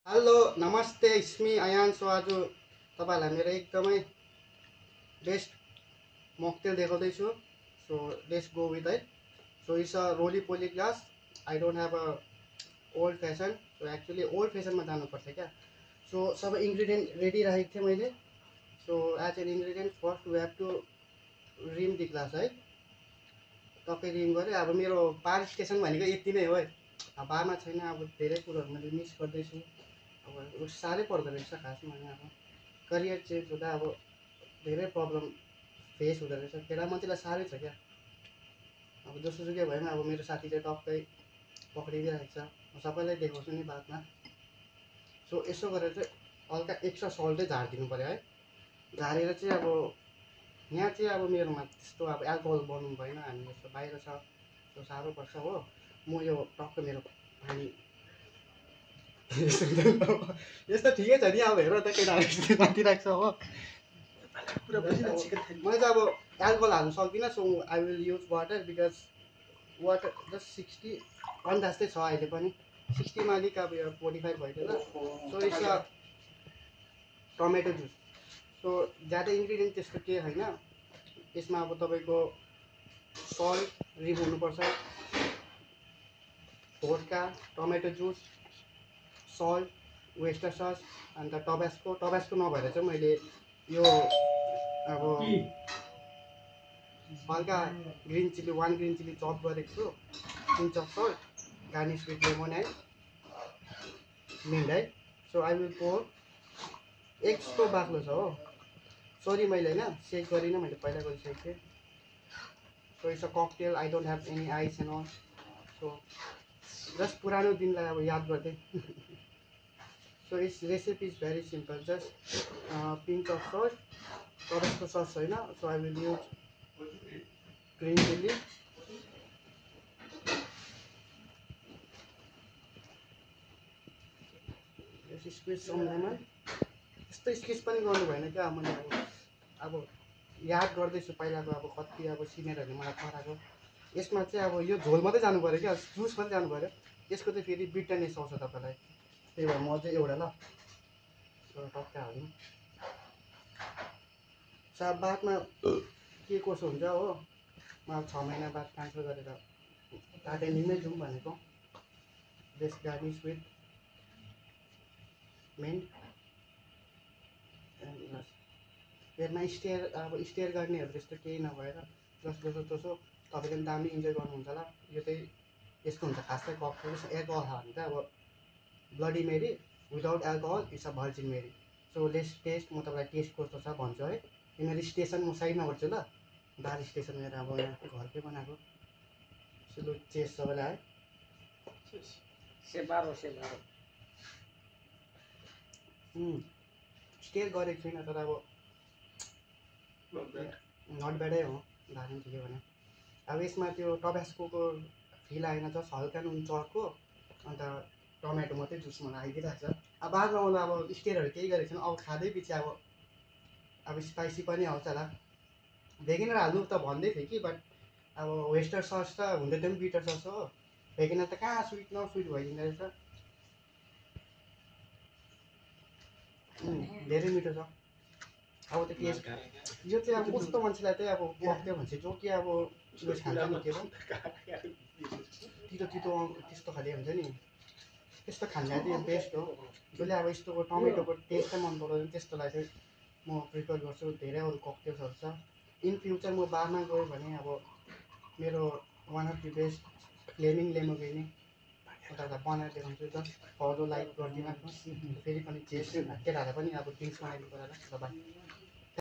hello नमस्ते Sumi Ayan so आज तपाईँहरूलाई मेरो एकदमै बेस्ट मोकटेल देखाउँदैछु सो लेट्स गो विथ है so it's a roly poly glass I don't have a old fashion so actually old फेसनमा जानुपर्छ क्या सो सबै इन्ग्रिडियन्ट रेडी राखेको थिएँ मैले so as an ingredient first we have to rim the glass है टक्कै रिम गरेँ अब मेरो पार स्टेसन भनेको यति नै हो है बारमा छैन अब धेरै कुरोहरू मैले मिस गर्दैछु अब साह्रै पर्दो रहेछ खासमा अब करियर चेन्ज हुँदा अब धेरै प्रब्लम फेस हुँदो रहेछ केटा मान्छेलाई साह्रै छ क्या अब जसोसुकै भए पनि अब मेरो साथीले टक्कै पक्रिदिइरहेको छ म सबैलाई देखाउँछु नि बादमा सो यसो गरेर चाहिँ हल्का एक्स्ट्रा सल्टै झारिदिनु पऱ्यो है झारेर चाहिँ अब यहाँ चाहिँ अब मेरोमा त्यस्तो अब एल्कोहल बनाउनु भएन हामी यस्तो बाहिर छ सो साह्रो पर्छ हो म यो टक्क मेरो पानी यस्तो ठिकै छ नि अब हेर त केटाहरू माथिरहेको छ हो मैले चाहिँ अब एल्कोहल हाल्नु सक्दिनँ so I will use water because water just 60 अन्दाज चाहिँ छ अहिले पनि 60 मा अलिक अब यो 45 भइदियो so it's a tomato juice so ज्यादा इन्ग्रिडियन्ट त्यस्तो केही होइन यसमा अब तपाईँको सल्ट रिम हुनुपर्छ vodka tomato juice salt Wester sauce अन्त टबास्को नभएर चाहिँ मैले यो अब हल्का green chilli 1 green chilli chop गरेको छु pinch of salt garnish with lemon and minute है सो आई विल पोर यस्तो बाक्लो छ हो सरी मैले होइन सेक गरिनँ मैले पहिला गरिसकेको थिएँ so it's a cocktail I don't have any ice and also just पुरानो दिनलाई अब याद गर्दै so it's recipe is very simple just pinch of salt Tabasco sauce होइन so I will use green chilli squeeze some lemon त्यस्तो squeeze पनि गर्नु भएन क्या मैले अब याद गर्दैछु पहिलाको अब कति अब सिनियरहरूले मलाई कराएको यसमा चाहिँ अब यो झोल मात्रै जानु पऱ्यो क्या जुस मात्रै जानु पऱ्यो यसको चाहिँ फेरि बिटरनेस आउँछ तपाईँलाई त्यही भएर म चाहिँ एउटा ल टक्कै हाल्नु सायद बादमा के कसो हुन्छ हो म 6 महिना बाद ट्रान्सफर गरेर गार्डनिङमै जाउँ भनेको दिस गार्निस विथ मिन्ट यसमा स्टेयर गर्नेहरू त्यस्तो केही नभएर जसो तपाईँले पनि दामी इन्जोय गर्नुहुन्छ होला यो चाहिँ यस्तो हुन्छ खास चाहिँ ककटेल एल्कोहल हाल्नु त अब Bloody Mary without alcohol it's a Virgin Mary so let's test म तपाईँलाई टेस्ट कस्तो छ भन्छु है यो मेरो स्टेसन म साइडमा गर्छु ल बार स्टेसन मेरो अब यहाँ घरकै बनाएको सुलु चेस्ट सबैलाई है स्टेयर गरेको छुइनँ तर अब नट ब्याडै हो धान ठिकै भने अब यसमा त्यो टबास्को फिल आएन जस्ट हल्का नुन चर्को अन्त टमेटो मात्रै जुस मलाई आइदिइरहेको छ अब बादमा मलाई अब स्टेयरहरू केही गरेको छैन अब खाँदै पछि अब स्पाइसी पनि आउँछ होला भेगेनर हाल्नु त भन्दै थिएँ कि बट अब वेस्टर सस त हुँदै थियो नि बिटर सस हो भेगेनर त कहाँ स्विट न स्विट भइदिँदो रहेछ धेरै मिठो छ अब त्यो टेस्ट यो चाहिँ अब कस्तो मान्छेलाई चाहिँ अब पक्यो भन्छ जो कि अब उयो खान्छ नि के भन्छ तितो तितो त्यस्तो खाले हुन्छ नि त्यस्तो खानलाई चाहिँ बेस्ट हो जसले अब यस्तो टमेटोको टेस्ट चाहिँ मन पराउँदैन त्यस्तोलाई चाहिँ म प्रिफर गर्छु धेरै अरू ककटेल्सहरू छ इन फ्युचर म बारमा गएँ भने अब मेरो वान अफ दि बेस्ट फ्लेमिङ लेमोगिनी तपाईँलाई बनाएर देखाउँछु जस्ट फलो लाइक गरिदिनु फेरि पनि चेस्ट केटाहरूलाई पनि अब ड्रिङ्क्स बनाइदिनु पर्यो होला बाई